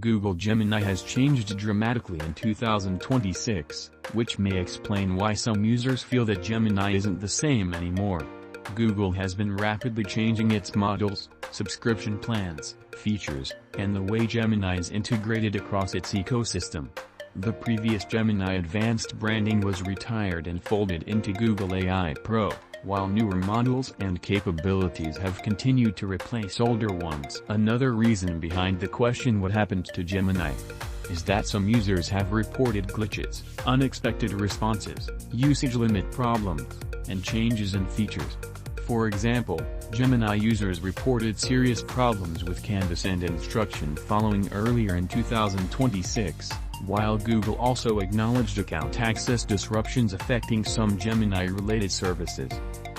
Google Gemini has changed dramatically in 2026, which may explain why some users feel that Gemini isn't the same anymore. Google has been rapidly changing its models, subscription plans, features, and the way Gemini is integrated across its ecosystem. The previous Gemini Advanced branding was retired and folded into Google AI Pro, while newer models and capabilities have continued to replace older ones. Another reason behind the question "what happened to Gemini?" is that some users have reported glitches, unexpected responses, usage limit problems, and changes in features. For example, Gemini users reported serious problems with Canvas and instruction following earlier in 2026, while Google also acknowledged account access disruptions affecting some Gemini-related services.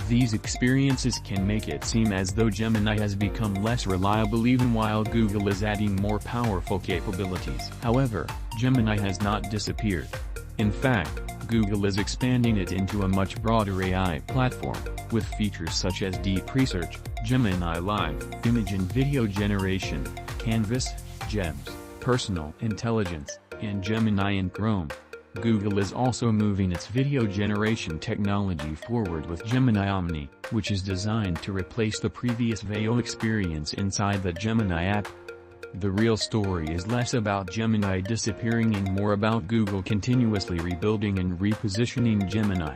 These experiences can make it seem as though Gemini has become less reliable even while Google is adding more powerful capabilities. However, Gemini has not disappeared. In fact, Google is expanding it into a much broader AI platform, with features such as deep research, Gemini Live, image and video generation, Canvas, Gems, personal intelligence, and Gemini in Chrome. Google is also moving its video generation technology forward with Gemini Omni, which is designed to replace the previous Veo experience inside the Gemini app. The real story is less about Gemini disappearing and more about Google continuously rebuilding and repositioning Gemini.